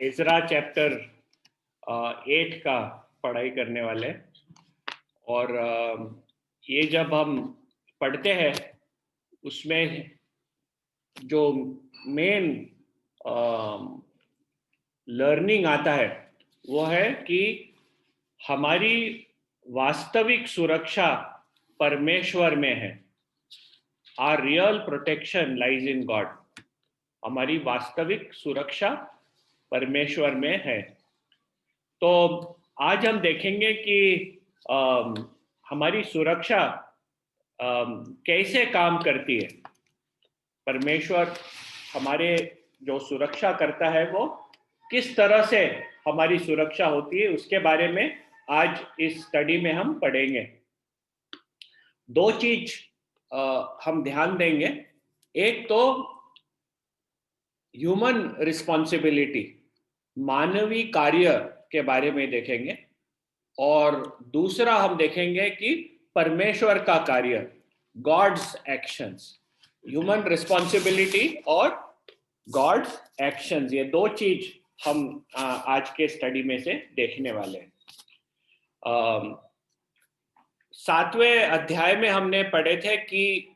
इज़रा chapter 8 का पढ़ाई करने वाले हैं। और ये जब हम पढ़ते हैं उसमें जो मेन लर्निंग आता है वो है कि हमारी वास्तविक सुरक्षा परमेश्वर में है। Our real protection lies in God. हमारी वास्तविक सुरक्षा परमेश्वर में है। तो आज हम देखेंगे कि हमारी सुरक्षा कैसे काम करती है। परमेश्वर हमारे जो सुरक्षा करता है वो किस तरह से हमारी सुरक्षा होती है, उसके बारे में आज इस स्टडी में हम पढ़ेंगे। दो चीज हम ध्यान देंगे। एक तो ह्यूमन रिस्पॉन्सिबिलिटी, मानवीय कार्य के बारे में देखेंगे, और दूसरा हम देखेंगे कि परमेश्वर का कार्य, गॉड्स एक्शंस। ह्यूमन रिस्पॉन्सिबिलिटी और गॉड्स एक्शंस, ये दो चीज हम आज के स्टडी में से देखने वाले हैं। 7वें अध्याय में हमने पढ़े थे कि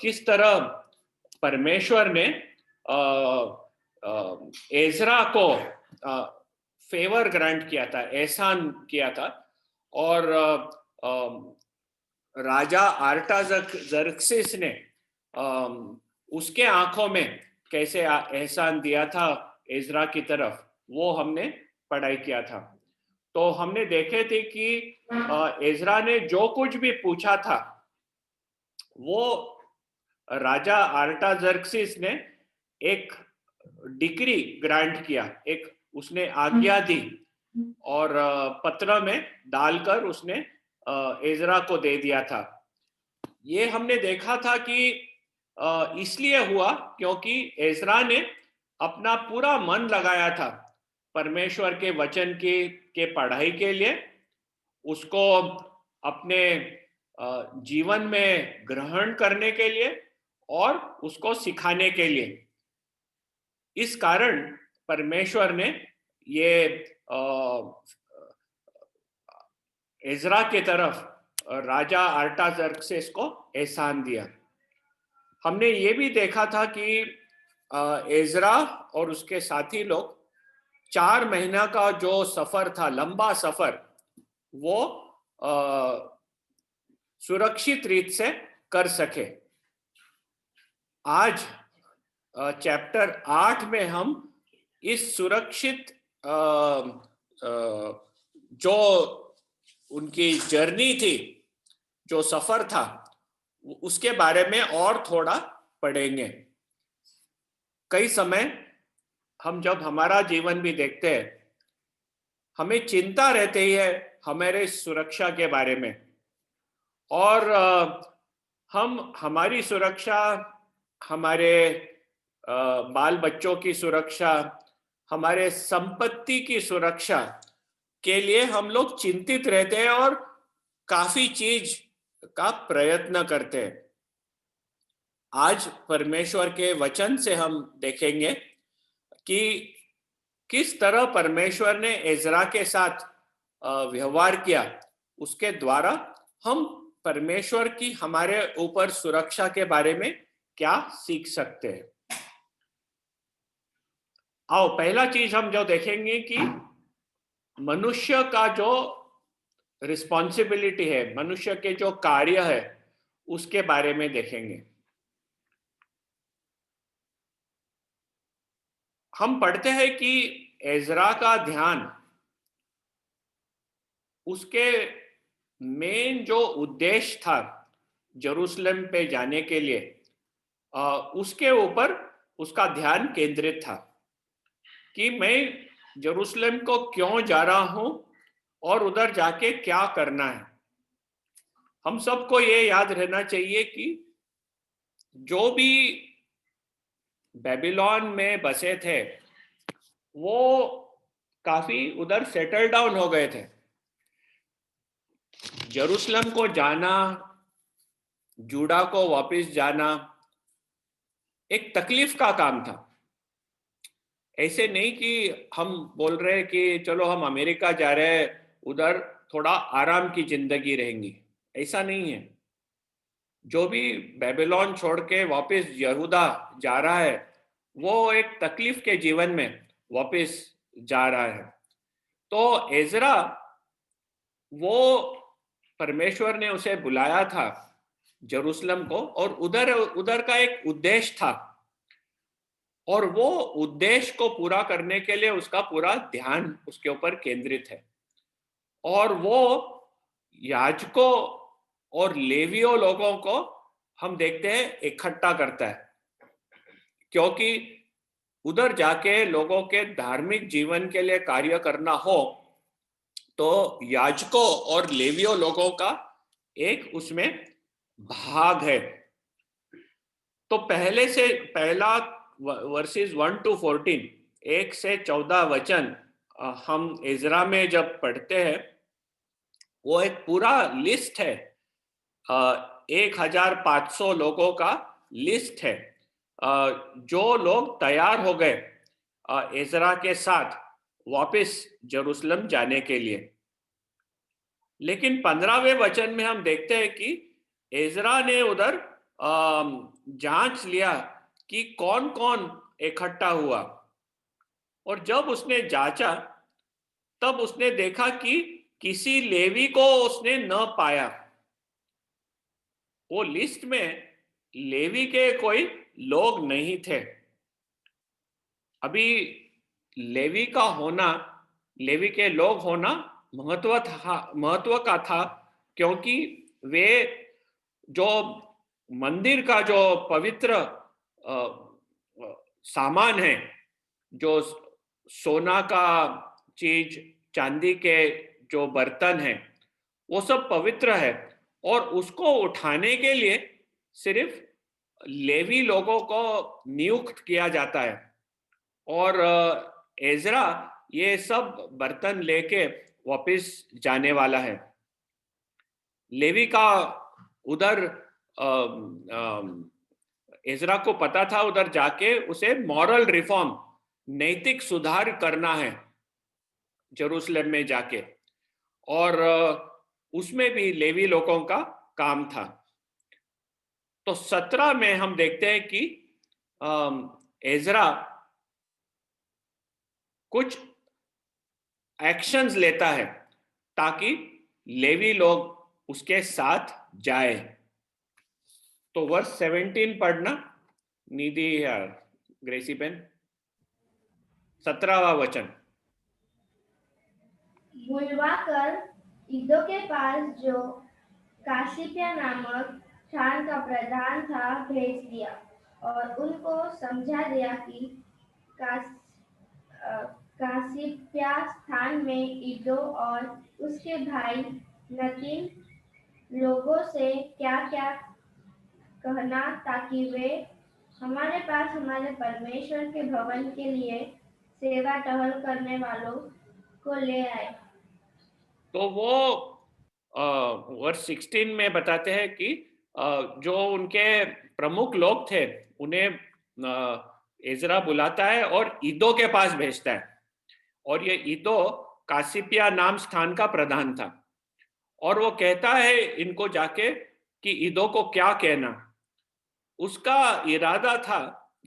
किस तरह परमेश्वर ने एजरा को फेवर ग्रांट किया था, एहसान किया था, और राजा आर्टाजर्क्सिस ने उसके आंखों में कैसे एहसान दिया था एजरा की तरफ, वो हमने पढ़ाई किया था। तो हमने देखे थे कि एजरा ने जो कुछ भी पूछा था वो राजा आर्टाजर्क्सिस ने एक डिक्री ग्रांट किया, एक उसने आज्ञा दी और पत्र में डालकर उसने एजरा को दे दिया था। ये हमने देखा था कि इसलिए हुआ क्योंकि एजरा ने अपना पूरा मन लगाया था परमेश्वर के वचन के पढ़ाई के लिए, उसको अपने जीवन में ग्रहण करने के लिए और उसको सिखाने के लिए। इस कारण परमेश्वर ने ये एजरा के तरफ राजा आर्टाजर्क्सिस को एहसान दिया। हमने ये भी देखा था कि एजरा और उसके साथी लोग 4 महीना का जो सफर था, लंबा सफर, वो सुरक्षित रीत से कर सके। आज चैप्टर 8 में हम इस सुरक्षित जो उनकी जर्नी थी, जो सफर था, उसके बारे में और थोड़ा पढ़ेंगे। कई समय हम जब हमारा जीवन भी देखते हैं, हमें चिंता रहती है हमारे सुरक्षा के बारे में, और हम हमारी सुरक्षा, हमारे बाल बच्चों की सुरक्षा, हमारे संपत्ति की सुरक्षा के लिए हम लोग चिंतित रहते हैं और काफी चीज का प्रयत्न करते हैं। आज परमेश्वर के वचन से हम देखेंगे कि किस तरह परमेश्वर ने एजरा के साथ व्यवहार किया, उसके द्वारा हम परमेश्वर की हमारे ऊपर सुरक्षा के बारे में क्या सीख सकते हैं। आओ, पहला चीज हम जो देखेंगे कि मनुष्य का जो रिस्पॉन्सिबिलिटी है, मनुष्य के जो कार्य है, उसके बारे में देखेंगे। हम पढ़ते हैं कि एजरा का ध्यान उसके मेन जो उद्देश्य था जेरूशलेम पे जाने के लिए, उसके ऊपर उसका ध्यान केंद्रित था कि मैं जेरूशलेम को क्यों जा रहा हूं और उधर जाके क्या करना है। हम सबको ये याद रहना चाहिए कि जो भी बेबीलोन में बसे थे वो काफी उधर सेटल डाउन हो गए थे। जेरूशलेम को जाना, जूडा को वापस जाना एक तकलीफ का काम था। ऐसे नहीं कि हम बोल रहे हैं कि चलो हम अमेरिका जा रहे हैं, उधर थोड़ा आराम की जिंदगी रहेंगी, ऐसा नहीं है। जो भी बेबीलोन छोड़ के वापस यहूदा जा रहा है, वो एक तकलीफ के जीवन में वापस जा रहा है। तो एजरा, वो परमेश्वर ने उसे बुलाया था जेरूसलम को, और उधर उधर का एक उद्देश्य था, और वो उद्देश्य को पूरा करने के लिए उसका पूरा ध्यान उसके ऊपर केंद्रित है। और वो याजकों और लेवियों लोगों को हम देखते हैं इकट्ठा करता है, क्योंकि उधर जाके लोगों के धार्मिक जीवन के लिए कार्य करना हो तो याजकों और लेवियों लोगों का एक उसमें भाग है। तो पहले से पहला वर्सेस 1 to 14, 1 से 14 वचन हम इजरा में जब पढ़ते हैं, वो एक पूरा लिस्ट है, 1500 लोगों का लिस्ट है, जो लोग तैयार हो गए इजरा के साथ वापस जेरूसलम जाने के लिए। लेकिन 15वें वचन में हम देखते हैं कि इजरा ने उधर जांच लिया कि कौन कौन इकट्ठा हुआ, और जब उसने जांचा तब उसने देखा कि किसी लेवी को उसने न पाया। वो लिस्ट में लेवी के कोई लोग नहीं थे। अभी लेवी का होना, लेवी के लोग होना महत्व का था, क्योंकि वे जो मंदिर का जो पवित्र सामान है, जो सोना का चीज, चांदी के जो बर्तन है, वो सब पवित्र है, और उसको उठाने के लिए सिर्फ लेवी लोगों को नियुक्त किया जाता है। और एजरा ये सब बर्तन लेके वापस जाने वाला है। लेवी का उधर एजरा को पता था उधर जाके उसे मॉरल रिफॉर्म, नैतिक सुधार करना है जेरूसलम में जाके, और उसमें भी लेवी लोगों का काम था। तो 17 में हम देखते हैं कि एजरा कुछ एक्शंस लेता है ताकि लेवी लोग उसके साथ जाए। तो वर्स 17 पढ़ना निधि या ग्रेसी पेन, 17वां वचन। बुलवाकर ईदो के पास जो काशिप्या नामक स्थान का प्रधान था भेज दिया, और उनको समझा दिया कि काशिप्या स्थान में ईदो और उसके भाई नतीन लोगों से क्या क्या कहना, ताकि वे हमारे पास हमारे परमेश्वर के भवन के लिए सेवा टहल करने वालों को ले आए। तो वो वर्स 16 में बताते हैं कि जो उनके प्रमुख लोग थे उन्हें एजरा बुलाता है और ईदो के पास भेजता है। और ये ईदो कासिपिया नाम स्थान का प्रधान था, और वो कहता है इनको जाके कि ईदो को क्या कहना। उसका इरादा था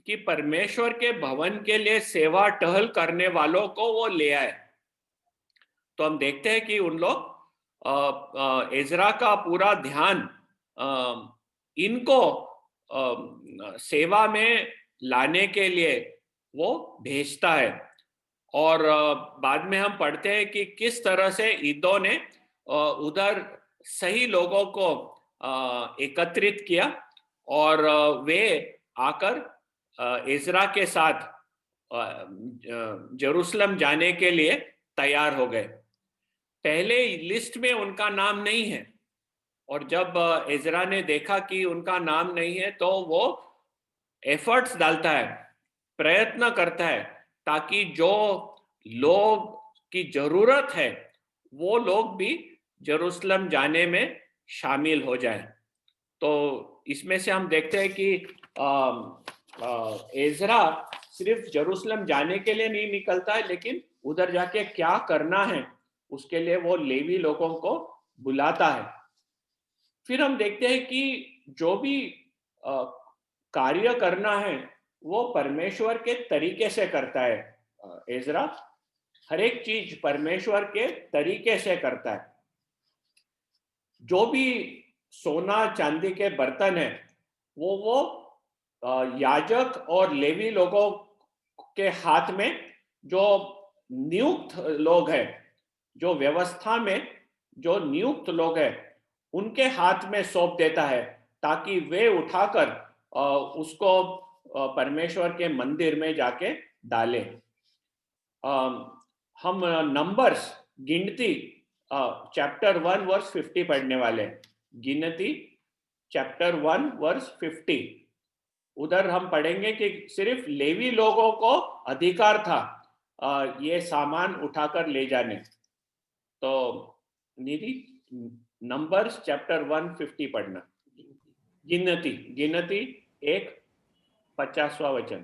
कि परमेश्वर के भवन के लिए सेवा टहल करने वालों को वो ले आए। तो हम देखते हैं कि उन लोग एजरा का पूरा ध्यान इनको सेवा में लाने के लिए वो भेजता है। और बाद में हम पढ़ते हैं कि किस तरह से ईदो ने उधर सही लोगों को एकत्रित किया, और वे आकर इजरा के साथ जेरूसलम जाने के लिए तैयार हो गए। पहले लिस्ट में उनका नाम नहीं है, और जब इजरा ने देखा कि उनका नाम नहीं है तो वो एफर्ट्स डालता है, प्रयत्न करता है, ताकि जो लोग की जरूरत है वो लोग भी जेरूसलम जाने में शामिल हो जाए। तो इसमें से हम देखते हैं कि एजरा सिर्फ यरूशलेम जाने के लिए नहीं निकलता है, लेकिन उधर जाके क्या करना है उसके लिए वो लेवी लोगों को बुलाता है। फिर हम देखते हैं कि जो भी अ, कार्य करना है वो परमेश्वर के तरीके से करता है। एजरा हर एक चीज परमेश्वर के तरीके से करता है। जो भी सोना चांदी के बर्तन है वो याजक और लेवी लोगों के हाथ में, जो नियुक्त लोग हैं, जो व्यवस्था में जो नियुक्त लोग हैं उनके हाथ में सौंप देता है, ताकि वे उठाकर उसको परमेश्वर के मंदिर में जाके डालें। हम नंबर्स गिनती चैप्टर 1 वर्स 50 पढ़ने वाले हैं। गिनती चैप्टर 1 वर्स 50, उधर हम पढ़ेंगे कि सिर्फ लेवी लोगों को अधिकार था ये सामान उठाकर ले जाने। तो निधि नंबर्स चैप्टर 150 पढ़ना। गिनती गिनती 1:50 वचन।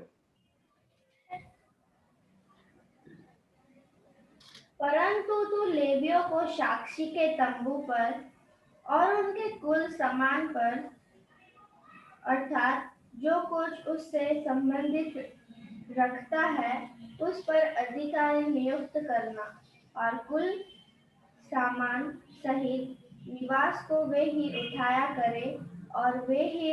परंतु तू लेवियों को साक्षी के तंबू पर और उनके कुल सामान पर, अर्थात जो कुछ उससे संबंधित रखता है, उस पर अधिकारी नियुक्त करना, और कुल सामान सहित निवास को वे ही उठाया करे, और वे ही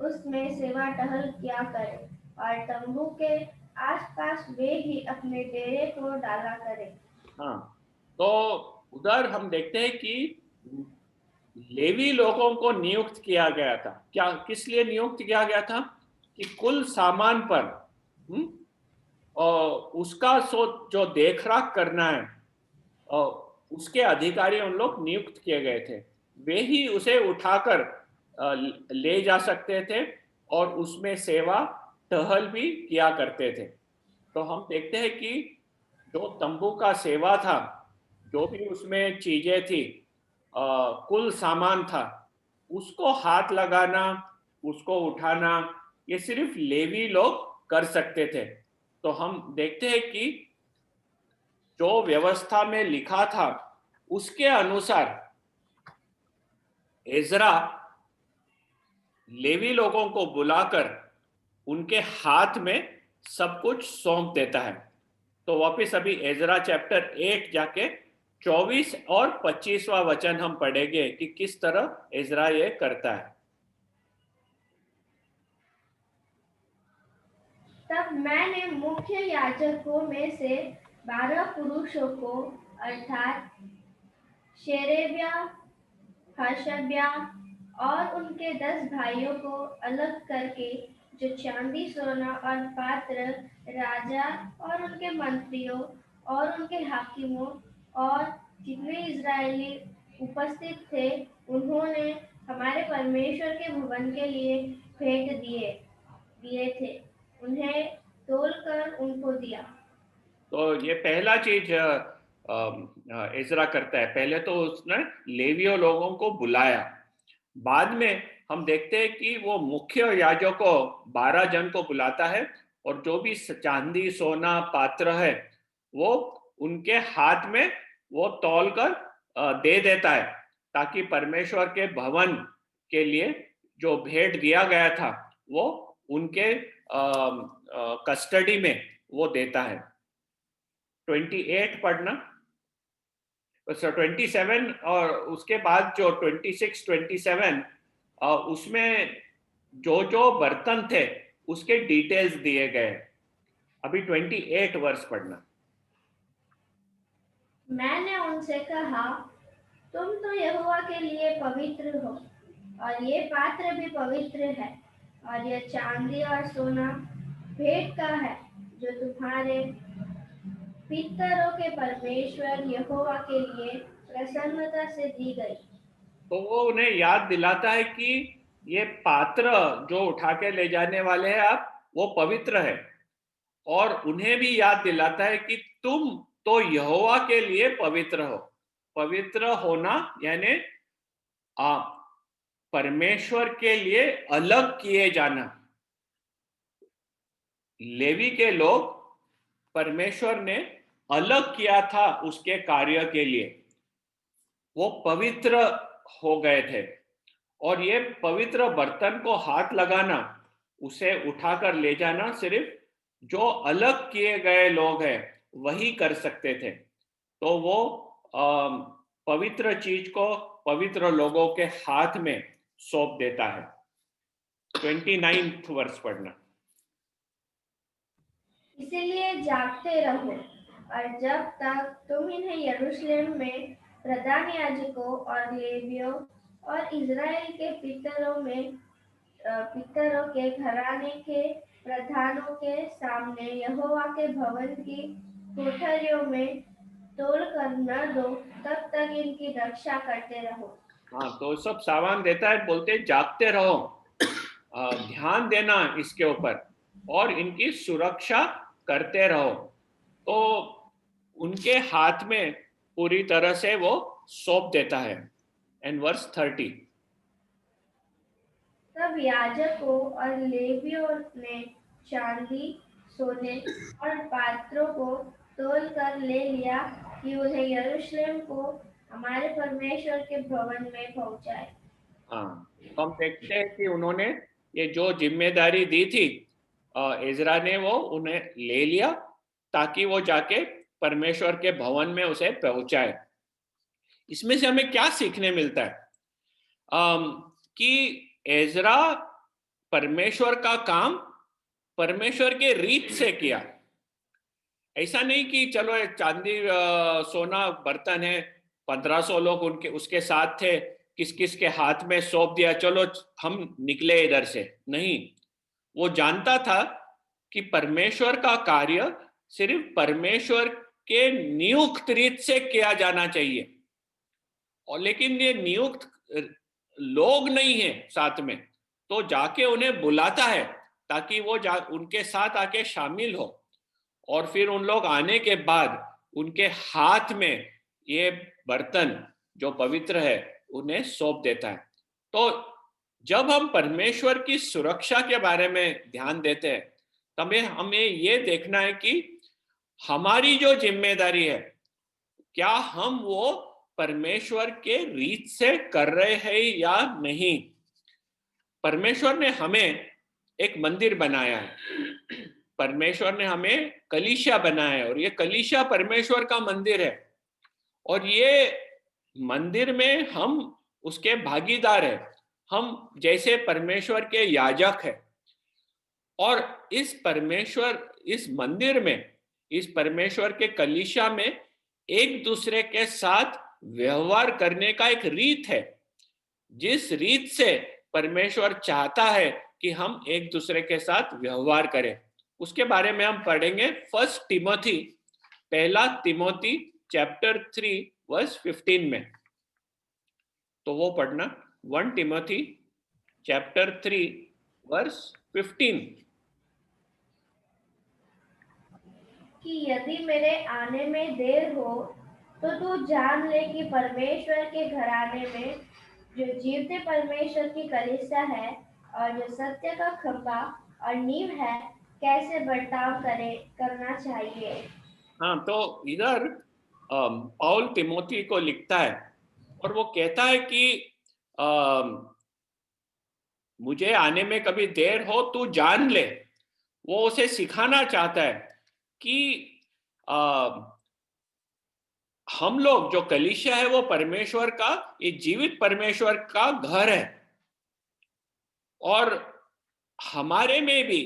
उसमें सेवा टहल किया करे, और तंबू के आसपास वे ही अपने डेरे को डाला करे। हाँ, तो उधर हम देखते हैं कि लेवी लोगों को नियुक्त किया गया था। क्या किस लिए नियुक्त किया गया था? कि कुल सामान पर और उसका जो देखरेख करना है, और उसके अधिकारी उन लोग नियुक्त किए गए थे। वे ही उसे उठाकर ले जा सकते थे और उसमें सेवा टहल भी किया करते थे। तो हम देखते हैं कि जो तंबू का सेवा था, जो भी उसमें चीजें थी, कुल सामान था, उसको हाथ लगाना, उसको उठाना, ये सिर्फ लेवी लोग कर सकते थे। तो हम देखते हैं कि जो व्यवस्था में लिखा था उसके अनुसार एजरा लेवी लोगों को बुलाकर उनके हाथ में सब कुछ सौंप देता है। तो वापस अभी एजरा चैप्टर 8 जाके 24 और 25वां वचन हम पढ़ेंगे कि किस तरह एजरा ये करता है। तब मैंने मुख्य याजकों में से 12 पुरुषों को, अर्थात शेरेबिया, हशब्या और उनके 10 भाइयों को अलग करके, जो चांदी सोना और पात्र राजा और उनके मंत्रियों और उनके हाकिमों और जितने इजरायली उपस्थित थे, उन्होंने हमारे परमेश्वर के भवन के लिए भेंट दिए थे, उन्हें तोलकर उनको दिया। तो ये पहला चीज एजरा करता है। पहले तो उसने लेवियों लोगों को बुलाया, बाद में हम देखते हैं कि वो मुख्य याजकों 12 जन को बुलाता है, और जो भी चांदी सोना पात्र है वो उनके हाथ में वो तौल कर दे देता है, ताकि परमेश्वर के भवन के लिए जो भेंट दिया गया था वो उनके कस्टडी में वो देता है। 28 पढ़ना, 27 और उसके बाद जो 26 27 उसमें जो जो बर्तन थे उसके डिटेल्स दिए गए। अभी 28 वर्ष पढ़ना। मैंने उनसे कहा, तुम तो यहोवा के लिए पवित्र हो, और ये पात्र भी पवित्र है, और यह चांदी और सोना भेंट का है, जो तुम्हारे पितरों के परमेश्वर यहोवा के लिए प्रसन्नता से दी गई। तो वो उन्हें याद दिलाता है कि ये पात्र जो उठा के ले जाने वाले हैं आप, वो पवित्र है, और उन्हें भी याद दिलाता है कि तुम तो यहोवा के लिए पवित्र हो। पवित्र होना यानी आप परमेश्वर के लिए अलग किए जाना। लेवी के लोग परमेश्वर ने अलग किया था उसके कार्य के लिए, वो पवित्र हो गए थे। और ये पवित्र बर्तन को हाथ लगाना, उसे उठाकर ले जाना सिर्फ जो अलग किए गए लोग हैं वही कर सकते थे। तो वो पवित्र चीज को पवित्र लोगों के हाथ में सौंप देता है। 29th वर्ष पढ़ना। इसीलिए जागते रहो, और जब तक तुम इन्हें यरूशलेम में प्रधान याजकों और लेवियों और इज़राइल के पितरों के घराने के प्रधानों के सामने यहोवा के भवन की कोठरियों में तोड़ कर न दो, तब तक इनकी रक्षा करते रहो। हाँ, तो सब सामान देता है, बोलते जागते रहो, ध्यान देना इसके ऊपर और इनकी सुरक्षा करते रहो। तो उनके हाथ में पूरी तरह से वो सौंप देता है। And verse 30। तब याजकों और लेवियों ने चांदी, सोने और पात्रों को तोलकर ले लिया कि उन्हें यरूशलेम को हमारे परमेश्वर के भवन में पहुंचाए। हाँ, तो हम देखते हैं कि उन्होंने ये जो जिम्मेदारी दी थी, इज़रा ने वो उन्हें ले लिया ताकि वो जाके परमेश्वर के भवन में उसे पहुंचाए। इसमें से हमें क्या सीखने मिलता है? कि एजरा परमेश्वर का काम परमेश्वर के रीत से किया। ऐसा नहीं कि चलो एक चांदी सोना बर्तन है, 1500 लोग उनके उसके साथ थे, किस किस के हाथ में सौंप दिया, चलो हम निकले इधर से। नहीं, वो जानता था कि परमेश्वर का कार्य सिर्फ परमेश्वर के नियुक्त रीत से किया जाना चाहिए। और लेकिन ये नियुक्त लोग नहीं है साथ में, तो जाके उन्हें बुलाता है ताकि वो उनके साथ आके शामिल हो। और फिर उन लोग आने के बाद उनके हाथ में ये बर्तन जो पवित्र है उन्हें सौंप देता है। तो जब हम परमेश्वर की सुरक्षा के बारे में ध्यान देते हैं, तब हमें ये देखना है कि हमारी जो जिम्मेदारी है, क्या हम वो परमेश्वर के रीत से कर रहे हैं या नहीं। परमेश्वर ने हमें एक मंदिर बनाया है, परमेश्वर ने हमें कलीसिया बनाया है, और ये कलीसिया परमेश्वर का मंदिर है। और ये मंदिर में हम उसके भागीदार हैं, हम जैसे परमेश्वर के याजक हैं। और इस मंदिर में, इस परमेश्वर के कलीसिया में एक दूसरे के साथ व्यवहार करने का एक रीत है, जिस रीत से परमेश्वर चाहता है कि हम एक दूसरे के साथ व्यवहार करें, उसके बारे में हम पढ़ेंगे पहला तिमोथी चैप्टर 3 वर्स 15 में। तो वो पढ़ना, 1 तिमोथी चैप्टर 3 वर्स 15। कि यदि मेरे आने में देर हो तो तू जान ले कि परमेश्वर के घराने में जो जीवते परमेश्वर की कलीसिया है और जो सत्य का खंभा और नींव है, कैसे बर्ताव करना चाहिए। हाँ, तो इधर पौल तिमोथी को लिखता है और वो कहता है कि मुझे आने में कभी देर हो तू जान ले। वो उसे सिखाना चाहता है कि हम लोग जो कलीसिया है वो परमेश्वर का, ये जीवित परमेश्वर का घर है, और हमारे में भी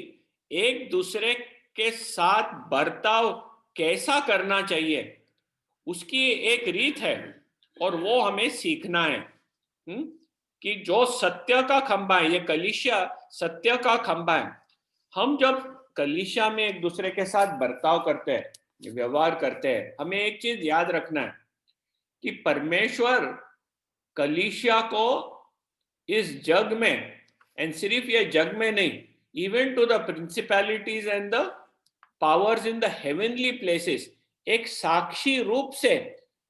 एक दूसरे के साथ बर्ताव कैसा करना चाहिए उसकी एक रीत है, और वो हमें सीखना है। कि जो सत्य का खंभा है, ये कलीसिया सत्य का खंभा है। हम जब कलीसिया में एक दूसरे के साथ बर्ताव करते हैं, व्यवहार करते हैं, हमें एक चीज याद रखना है कि परमेश्वर कलीसिया को इस जग में, एंड सिर्फ ये जग में नहीं, even to the principalities and the powers in the heavenly places, एक साक्षी रूप से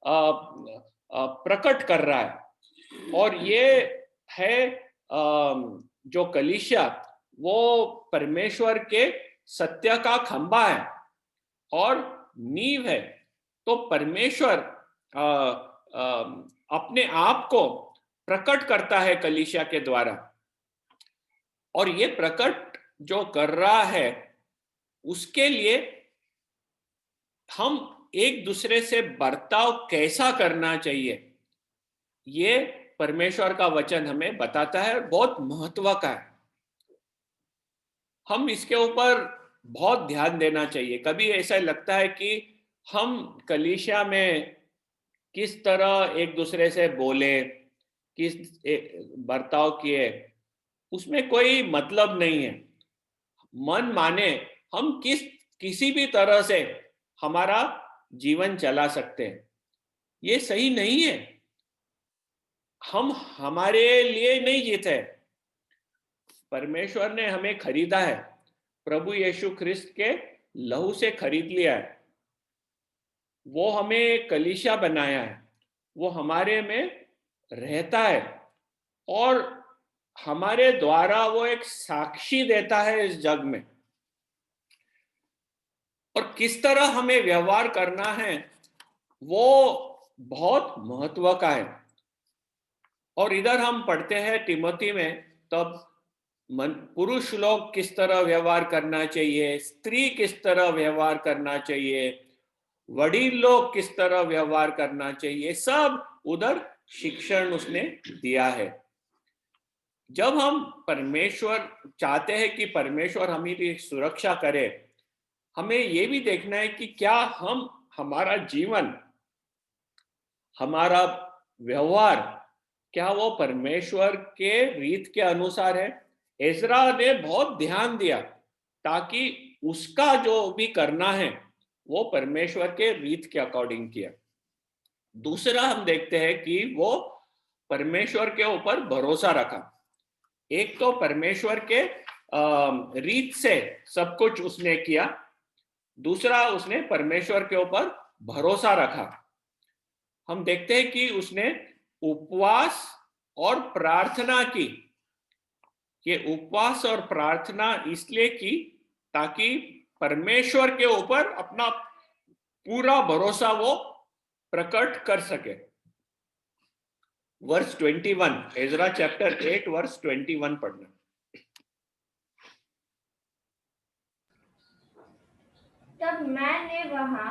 प्रकट कर रहा है। और ये है जो कलीसिया, वो परमेश्वर के सत्य का खंभा है और नींव है, तो परमेश्वर अपने आप को प्रकट करता है कलीसिया के द्वारा। और ये प्रकट जो कर रहा है, उसके लिए हम एक दूसरे से बर्ताव कैसा करना चाहिए, ये परमेश्वर का वचन हमें बताता है और बहुत महत्व का है। हम इसके ऊपर बहुत ध्यान देना चाहिए। कभी ऐसा लगता है कि हम कलीसिया में किस तरह एक दूसरे से बोले, किस बर्ताव किए, उसमें कोई मतलब नहीं है। मन माने हम किसी भी तरह से हमारा जीवन चला सकते हैं, ये सही नहीं है। हम हमारे लिए नहीं जीते, परमेश्वर ने हमें खरीदा है, प्रभु यीशु ख्रिस्त के लहू से खरीद लिया है। वो हमें कलीसिया बनाया है, वो हमारे में रहता है और हमारे द्वारा वो एक साक्षी देता है इस जग में। और किस तरह हमें व्यवहार करना है वो बहुत महत्व का है। और इधर हम पढ़ते हैं तिमोथी में, तब पुरुष लोग किस तरह व्यवहार करना चाहिए, स्त्री किस तरह व्यवहार करना चाहिए, वडील लोग किस तरह व्यवहार करना चाहिए, सब उधर शिक्षण उसने दिया है। जब हम परमेश्वर चाहते हैं कि परमेश्वर हमारी सुरक्षा करे, हमें ये भी देखना है कि क्या हम हमारा जीवन, हमारा व्यवहार, क्या वो परमेश्वर के रीत के अनुसार है। एजरा ने बहुत ध्यान दिया ताकि उसका जो भी करना है वो परमेश्वर के रीत के अकॉर्डिंग किया। दूसरा हम देखते हैं कि वो परमेश्वर के ऊपर भरोसा रखा। एक तो परमेश्वर के रीत से सब कुछ उसने किया, दूसरा उसने परमेश्वर के ऊपर भरोसा रखा। हम देखते हैं कि उसने उपवास और प्रार्थना की। ये उपवास और प्रार्थना इसलिए की ताकि परमेश्वर के ऊपर अपना पूरा भरोसा वो प्रकट कर सके। वर्स 21, एजरा चैप्टर 8 वर्स 21 पढ़ना। तब मैंने वहां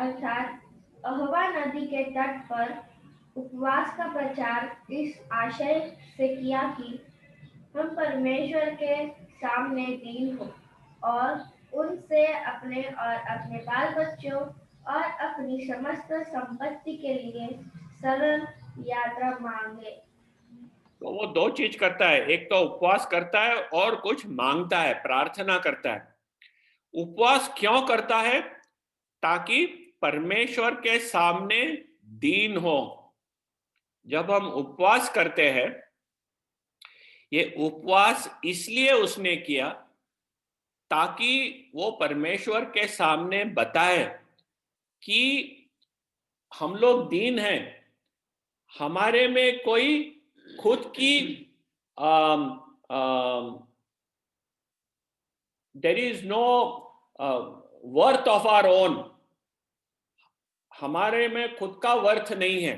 अर्थात अहवा नदी के तट पर उपवास का प्रचार इस आशय से किया कि हम परमेश्वर के सामने दीन हो और उनसे अपने और अपने बाल बच्चों और अपनी समस्त संपत्ति के लिए सरल यात्रा मांगे। तो वो दो चीज करता है, एक तो उपवास करता है और कुछ मांगता है, प्रार्थना करता है। उपवास क्यों करता है? ताकि परमेश्वर के सामने दीन हो। जब हम उपवास करते हैं, ये उपवास इसलिए उसने किया ताकि वो परमेश्वर के सामने बताए कि हम लोग दीन हैं, हमारे में कोई खुद की there is no worth of our own, हमारे में खुद का वर्थ नहीं है।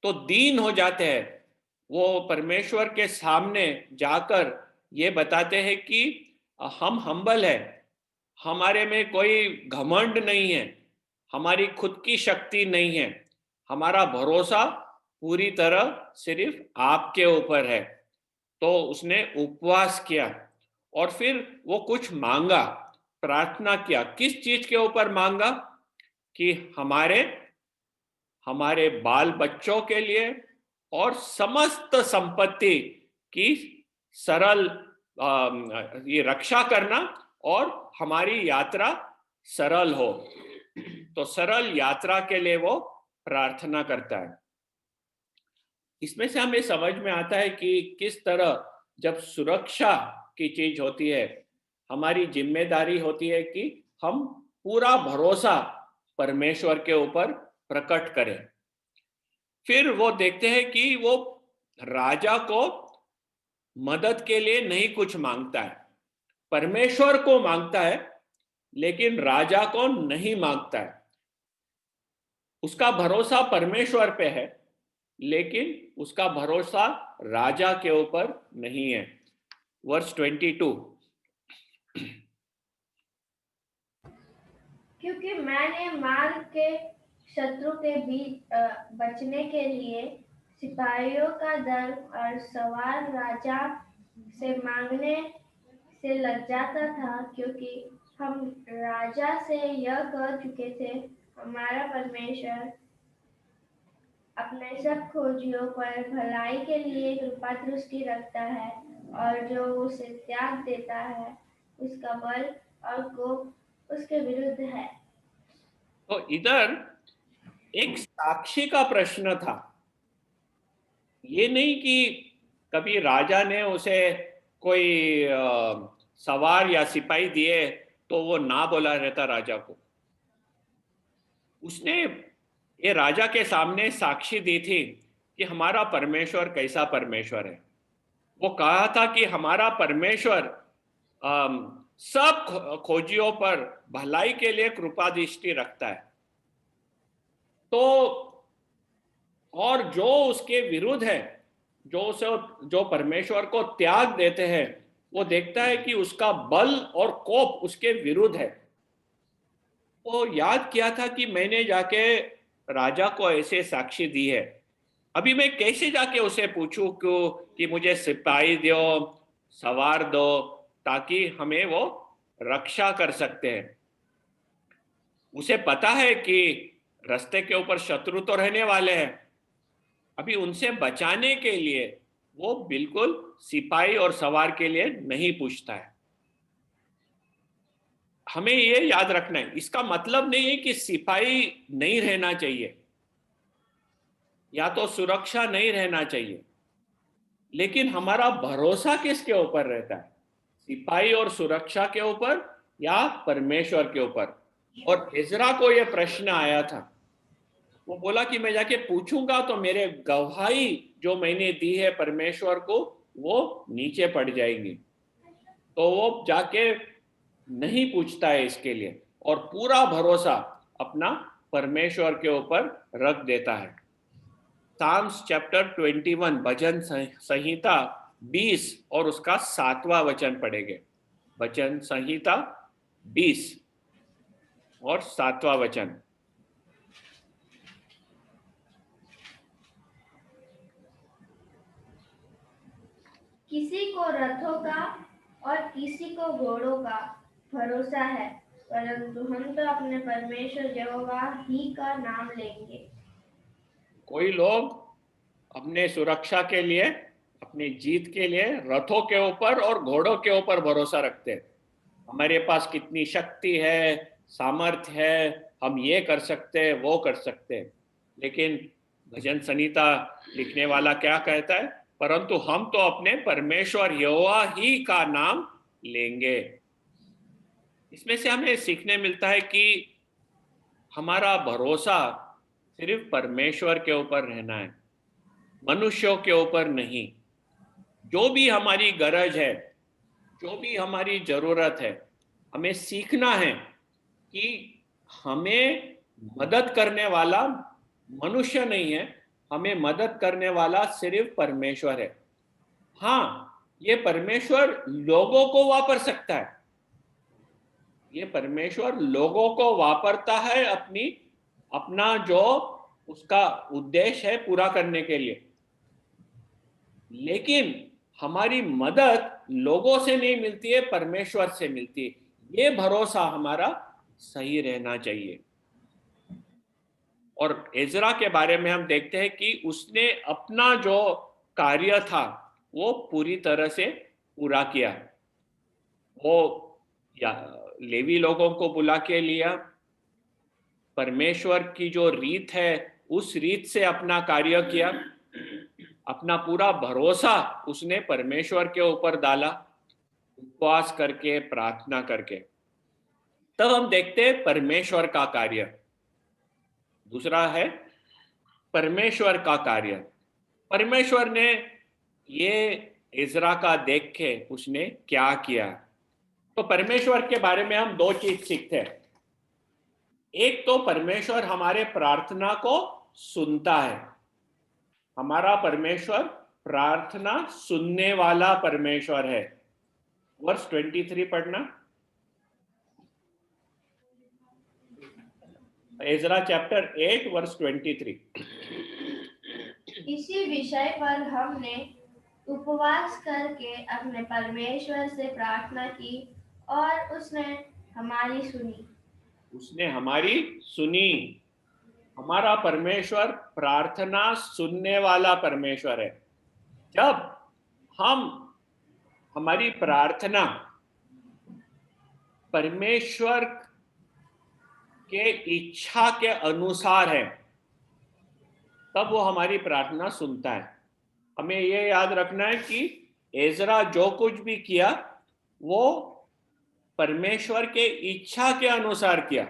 तो दीन हो जाते हैं, वो परमेश्वर के सामने जाकर ये बताते हैं कि हम हम्बल है, हमारे में कोई घमंड नहीं है, हमारी खुद की शक्ति नहीं है, हमारा भरोसा पूरी तरह सिर्फ आपके ऊपर है। तो उसने उपवास किया और फिर वो कुछ मांगा, प्रार्थना किया। किस चीज के ऊपर मांगा? कि हमारे बाल बच्चों के लिए और समस्त संपत्ति की सरल ये रक्षा करना और हमारी यात्रा सरल हो। तो सरल यात्रा के लिए वो प्रार्थना करता है। इसमें से हमें समझ में आता है कि किस तरह जब सुरक्षा की चीज होती है, हमारी जिम्मेदारी होती है कि हम पूरा भरोसा परमेश्वर के ऊपर प्रकट करें। फिर वो देखते हैं कि वो राजा को मदद के लिए नहीं कुछ मांगता है, परमेश्वर को मांगता है लेकिन राजा को नहीं मांगता है। उसका भरोसा परमेश्वर पे है लेकिन उसका भरोसा राजा के ऊपर नहीं है। वर्स 22। क्योंकि मैंने मार्ग के शत्रु के बीच बचने के लिए सिपाहियों का दल और सवार राजा से मांगने से लजाता था, क्योंकि हम राजा से यह कह चुके थे, हमारा परमेश्वर अपने सब खोजियों पर भलाई के लिए कृपा दृष्टि रखता है, और जो उसे त्याग देता है उसका बल और कोप उसके विरुद्ध है। तो इधर एक साक्षी का प्रश्न था। ये नहीं कि कभी राजा ने उसे कोई सवार या सिपाही दिए तो वो ना बोला रहता राजा को। उसने ये राजा के सामने साक्षी दी थी कि हमारा परमेश्वर कैसा परमेश्वर है। वो कहा था कि हमारा परमेश्वर सब खोजियों पर भलाई के लिए कृपा दृष्टि रखता है। तो और जो उसके विरुद्ध है, जो परमेश्वर को त्याग देते हैं, वो देखता है कि उसका बल और कोप उसके विरुद्ध है। वो याद किया था कि मैंने जाके राजा को ऐसे साक्षी दी है, अभी मैं कैसे जाके उसे पूछूं कि मुझे सिपाही दो, सवार दो, ताकि हमें वो रक्षा कर सकते हैं। उसे पता है कि रास्ते के ऊपर शत्रु तो रहने वाले हैं। अभी उनसे बचाने के लिए वो बिल्कुल सिपाही और सवार के लिए नहीं पूछता है। हमें ये याद रखना है, इसका मतलब नहीं है कि सिपाही नहीं रहना चाहिए या तो सुरक्षा नहीं रहना चाहिए, लेकिन हमारा भरोसा किसके ऊपर रहता है, सिपाही और सुरक्षा के ऊपर या परमेश्वर के ऊपर। और इज़रा को यह प्रश्न आया था। वो बोला कि मैं जाके पूछूंगा तो मेरे गवाही जो मैंने दी है परमेश्वर को वो नीचे पड़ जाएंगी। तो वो जाके नहीं पूछता है इसके लिए और पूरा भरोसा अपना परमेश्वर के ऊपर रख देता है। साम्स चैप्टर 21 भजन संहिता 20 और उसका 7वां वचन पढ़ेंगे। भजन संहिता 20 और 7वां वचन। किसी को रथों का और किसी को घोड़ों का भरोसा है, परंतु हम तो अपने परमेश्वर यहोवा ही का नाम लेंगे। कोई लोग अपने सुरक्षा के लिए, अपनी जीत के लिए रथों के ऊपर और घोड़ों के ऊपर भरोसा रखते हैं। हमारे पास कितनी शक्ति है, सामर्थ्य है, हम ये कर सकते हैं, वो कर सकते हैं। लेकिन भजन संहिता लिखने वाला क्या कहता है, परंतु हम तो अपने परमेश्वर यहोवा ही का नाम लेंगे। इसमें से हमें सीखने मिलता है कि हमारा भरोसा सिर्फ परमेश्वर के ऊपर रहना है, मनुष्यों के ऊपर नहीं। जो भी हमारी गरज है, जो भी हमारी जरूरत है, हमें सीखना है कि हमें मदद करने वाला मनुष्य नहीं है, हमें मदद करने वाला सिर्फ परमेश्वर है। हाँ, ये परमेश्वर लोगों को वापर सकता है, ये परमेश्वर लोगों को वापरता है अपना जो उसका उद्देश्य है पूरा करने के लिए। लेकिन हमारी मदद लोगों से नहीं मिलती है, परमेश्वर से मिलती है। ये भरोसा हमारा सही रहना चाहिए। और एजरा के बारे में हम देखते हैं कि उसने अपना जो कार्य था वो पूरी तरह से पूरा किया। वो या लेवी लोगों को बुला के लिया, परमेश्वर की जो रीत है उस रीत से अपना कार्य किया, अपना पूरा भरोसा उसने परमेश्वर के ऊपर डाला, उपवास करके, प्रार्थना करके। तब हम देखते हैं परमेश्वर का कार्य। दूसरा है परमेश्वर का कार्य। परमेश्वर ने ये इज़रा का देख के उसने क्या किया। तो परमेश्वर के बारे में हम दो चीज सीखते हैं। एक तो परमेश्वर हमारे प्रार्थना को सुनता है। हमारा परमेश्वर प्रार्थना सुनने वाला परमेश्वर है। वर्स 23 पढ़ना, एजरा चैप्टर 8 वर्स 23। इसी विषय पर हमने उपवास करके अपने परमेश्वर से प्रार्थना की और उसने हमारी सुनी। उसने हमारी सुनी। हमारा परमेश्वर प्रार्थना सुनने वाला परमेश्वर है। जब हम हमारी प्रार्थना परमेश्वर के इच्छा के अनुसार है, तब वो हमारी प्रार्थना सुनता है। हमें ये याद रखना है कि एजरा जो कुछ भी किया वो परमेश्वर के इच्छा के अनुसार किया,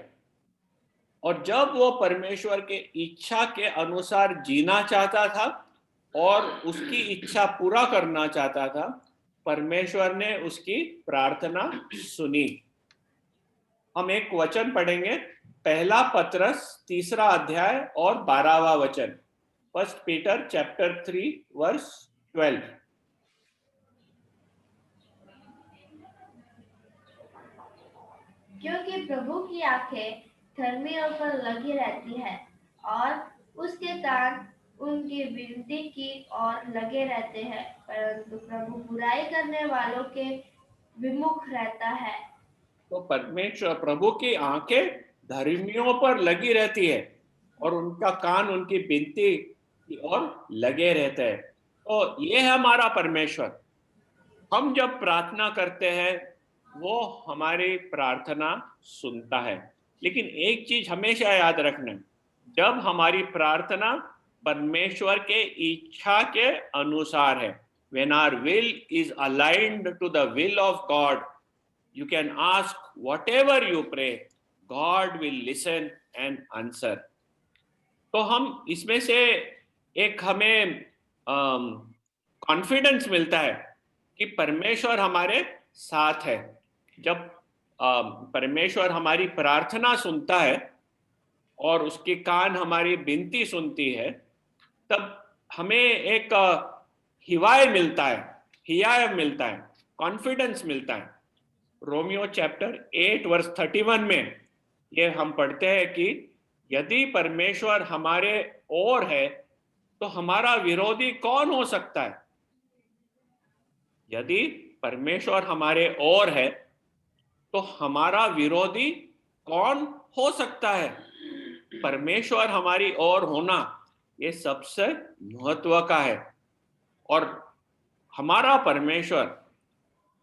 और जब वो परमेश्वर के इच्छा के अनुसार जीना चाहता था और उसकी इच्छा पूरा करना चाहता था, परमेश्वर ने उसकी प्रार्थना सुनी। हम एक वचन पढ़ेंगे, पहला पतरस 3 अध्याय और 12वां वचन, 1 पीटर चैप्टर 3 वर्स 12। क्योंकि प्रभु की आंखें धर्मियों पर लगी रहती है और उसके कान उनकी विनती की ओर लगे रहते हैं, परंतु प्रभु बुराई करने वालों के विमुख रहता है। तो परमेश्वर प्रभु की आंखें धर्मियों पर लगी रहती है और उनका कान उनकी विनती की ओर लगे रहते हैं। तो ये है हमारा परमेश्वर। हम जब प्रार्थना करते हैं वो हमारी प्रार्थना सुनता है। लेकिन एक चीज हमेशा याद रखना, जब हमारी प्रार्थना परमेश्वर के इच्छा के अनुसार है, when our will is aligned to the will of God, you can ask whatever you pray, God will listen and answer. तो हम इसमें से एक हमें कॉन्फिडेंस मिलता है कि परमेश्वर हमारे साथ है। जब परमेश्वर हमारी प्रार्थना सुनता है और उसके कान हमारी विनती सुनती है, तब हमें एक हिवाय मिलता है, हियाय मिलता है, कॉन्फिडेंस मिलता है। रोमियो चैप्टर 8 वर्स 31 में ये हम पढ़ते हैं कि यदि परमेश्वर हमारे ओर है तो हमारा विरोधी कौन हो सकता है। यदि परमेश्वर हमारे ओर है तो हमारा विरोधी कौन हो सकता है। परमेश्वर हमारी ओर होना ये सबसे महत्व का है, और हमारा परमेश्वर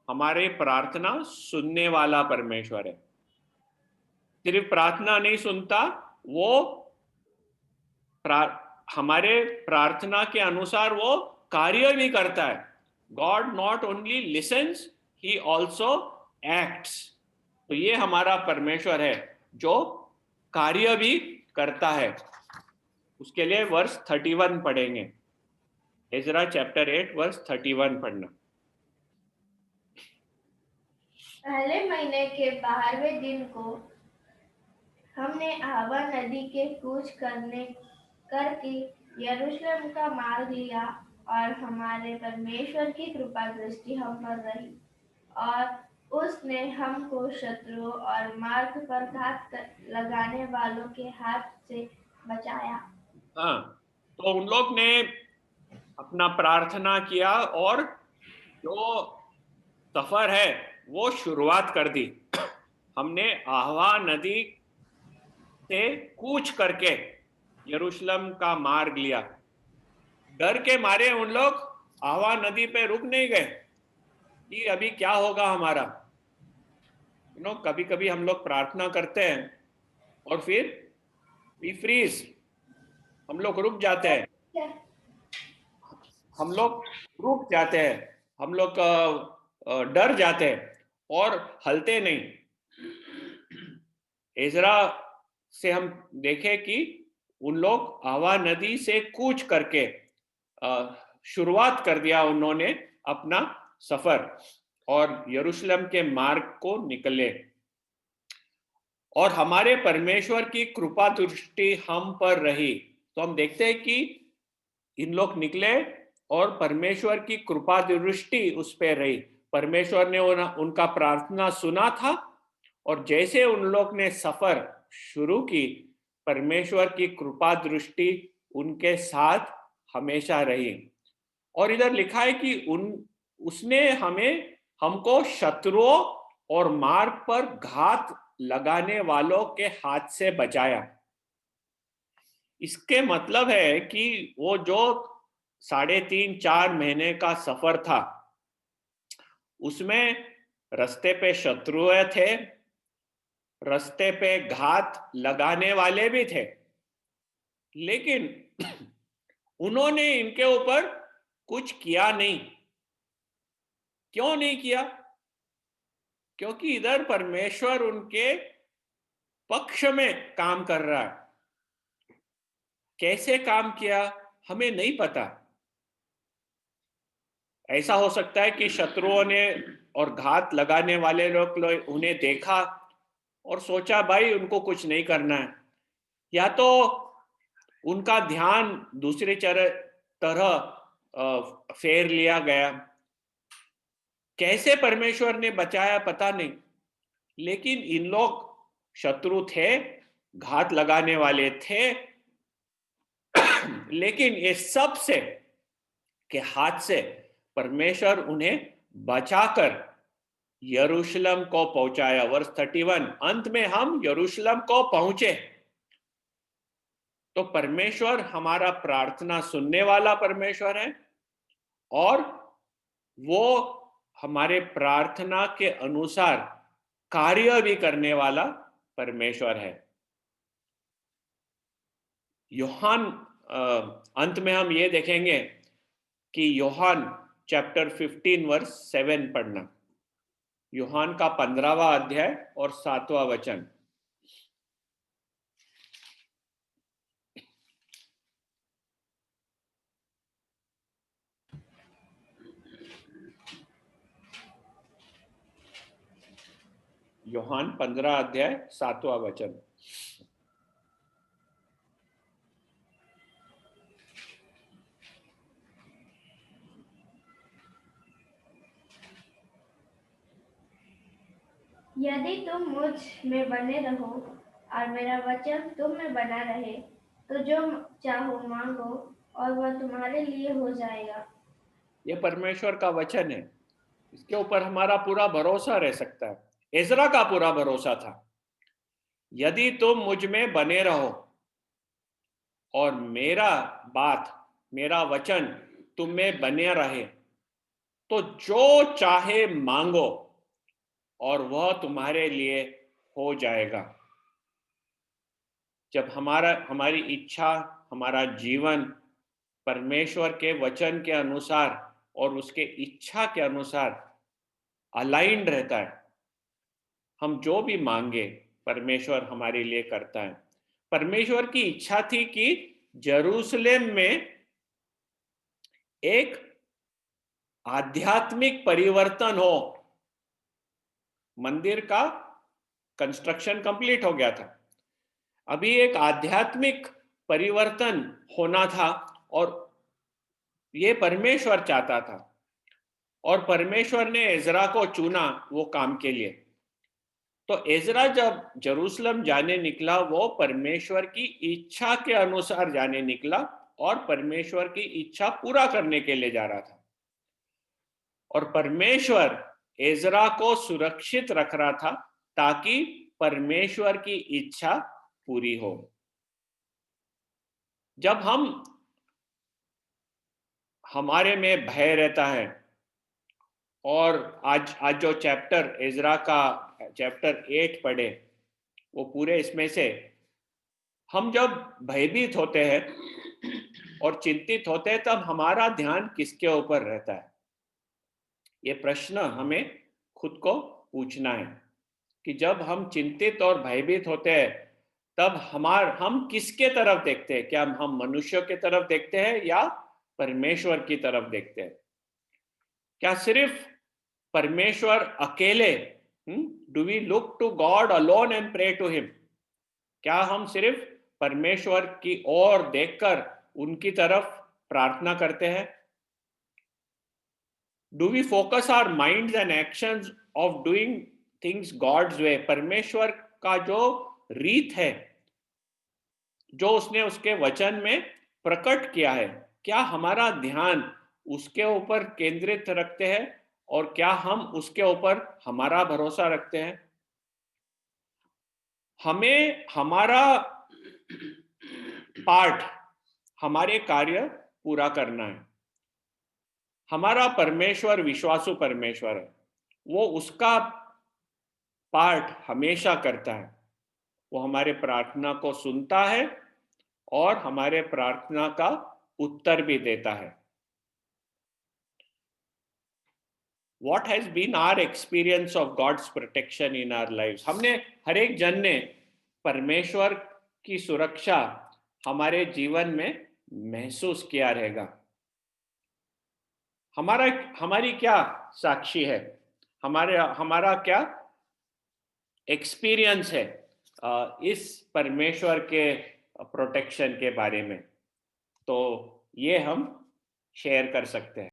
हमारे प्रार्थना सुनने वाला परमेश्वर है। सिर्फ प्रार्थना नहीं सुनता, वो हमारे प्रार्थना के अनुसार वो कार्य भी करता है। God not only listens, he also acts. तो ये हमारा परमेश्वर है जो कार्य भी करता है। उसके लिए वर्स 31 पढ़ेंगे, एजरा चैप्टर 8 वर्स 31 पढ़ना। पहले महीने के 12वें दिन को हमने आहवा नदी के कूच करके यरूशलेम का मार्ग लिया, और हमारे परमेश्वर की कृपा दृष्टि हम पर रही, और उसने हमको शत्रुओं और मार्ग पर घात लगाने वालों के हाथ से बचाया। हाँ, तो उन लोग ने अपना प्रार्थना किया और जो सफर है वो शुरुआत कर दी। हमने आहवा नदी से कूच करके यरूशलेम का मार्ग लिया। डर के मारे उन लोग आहवा नदी पे रुक नहीं गए कि अभी क्या होगा हमारा। कभी कभी हम लोग प्रार्थना करते हैं और फिर वी फ्रीज, हम लोग रुक जाते हैं, हम लोग रुक जाते हैं, हम लोग डर जाते हैं और हलते नहीं। एजरा से हम देखें कि उन लोग आहवा नदी से कूच करके शुरुआत कर दिया उन्होंने अपना सफर। और यरूशलेम के मार्ग को निकले, और हमारे परमेश्वर की कृपा दृष्टि हम पर रही। तो हम देखते हैं कि इन लोग निकले और परमेश्वर की कृपा दृष्टि उस पर रही। परमेश्वर ने उनका प्रार्थना सुना था, और जैसे उन लोग ने सफर शुरू की, परमेश्वर की कृपा दृष्टि उनके साथ हमेशा रही। और इधर लिखा है कि उसने हमको शत्रुओं और मार्ग पर घात लगाने वालों के हाथ से बचाया। इसके मतलब है कि वो जो 3.5-4 महीने का सफर था, उसमें रास्ते पे शत्रुएं थे, रास्ते पे घात लगाने वाले भी थे, लेकिन उन्होंने इनके ऊपर कुछ किया नहीं। क्यों नहीं किया? क्योंकि इधर परमेश्वर उनके पक्ष में काम कर रहा है। कैसे काम किया हमें नहीं पता। ऐसा हो सकता है कि शत्रुओं ने और घात लगाने वाले लोग उन्हें देखा और सोचा भाई उनको कुछ नहीं करना है, या तो उनका ध्यान दूसरी तरह फेर लिया गया। कैसे परमेश्वर ने बचाया पता नहीं, लेकिन इन लोग शत्रु थे, घात लगाने वाले थे, लेकिन ये सब से के हाथ से परमेश्वर उन्हें बचाकर यरूशलेम को पहुंचाया। वर्ष 31, अंत में हम यरूशलेम को पहुंचे। तो परमेश्वर हमारा प्रार्थना सुनने वाला परमेश्वर है, और वो हमारे प्रार्थना के अनुसार कार्य भी करने वाला परमेश्वर है। यूहान अंत में हम ये देखेंगे कि यूहान चैप्टर 15 वर्स 7 पढ़ना। यूहान का 15वां अध्याय और 7वां वचन। यूहान 15 अध्याय 7वां वचन। यदि तुम मुझ में बने रहो और मेरा वचन तुम में बना रहे, तो जो चाहो मांगो और वह तुम्हारे लिए हो जाएगा। ये परमेश्वर का वचन है, इसके ऊपर हमारा पूरा भरोसा रह सकता है। एजरा का पूरा भरोसा था, यदि तुम मुझ में बने रहो और मेरा वचन तुम में बने रहे, तो जो चाहे मांगो और वह तुम्हारे लिए हो जाएगा। जब हमारी इच्छा, हमारा जीवन परमेश्वर के वचन के अनुसार और उसके इच्छा के अनुसार अलाइंड रहता है, हम जो भी मांगे परमेश्वर हमारे लिए करता है। परमेश्वर की इच्छा थी कि यरूशलेम में एक आध्यात्मिक परिवर्तन हो। मंदिर का कंस्ट्रक्शन कंप्लीट हो गया था, अभी एक आध्यात्मिक परिवर्तन होना था, और ये परमेश्वर चाहता था, और परमेश्वर ने एजरा को चुना वो काम के लिए। तो एजरा जब यरूशलेम जाने निकला, वो परमेश्वर की इच्छा के अनुसार जाने निकला, और परमेश्वर की इच्छा पूरा करने के लिए जा रहा था। और परमेश्वर एजरा को सुरक्षित रख रहा था ताकि परमेश्वर की इच्छा पूरी हो। जब हमारे में भय रहता है, और आज जो चैप्टर एजरा का चैप्टर 8 पढ़े, वो पूरे इसमें से हम जब भयभीत होते हैं और चिंतित होते हैं, तब हमारा ध्यान किसके ऊपर रहता है? ये प्रश्न हमें खुद को पूछना है कि जब हम चिंतित और भयभीत होते हैं, तब हम किसके तरफ देखते हैं? क्या हम मनुष्यों की तरफ देखते हैं या परमेश्वर की तरफ देखते हैं? क्या सिर्फ परमेश्वर अकेले, do we look to God alone and pray to him? क्या हम सिर्फ परमेश्वर की ओर देखकर उनकी तरफ प्रार्थना करते हैं? Do we focus our minds and actions of doing things God's way? परमेश्वर का जो रीत है, जो उसने उसके वचन में प्रकट किया है, क्या हमारा ध्यान उसके ऊपर केंद्रित रखते हैं और क्या हम उसके ऊपर हमारा भरोसा रखते हैं? हमें हमारा पार्ट, हमारे कार्य पूरा करना है। हमारा परमेश्वर विश्वासु परमेश्वर है, वो उसका पार्ट हमेशा करता है। वो हमारे प्रार्थना को सुनता है और हमारे प्रार्थना का उत्तर भी देता है। What has been our experience of God's protection in our lives? हमने हर एक जन ने परमेश्वर की सुरक्षा हमारे जीवन में महसूस किया रहेगा। हमारी क्या साक्षी है, हमारा क्या एक्सपीरियंस है इस परमेश्वर के प्रोटेक्शन के बारे में? तो ये हम शेयर कर सकते हैं।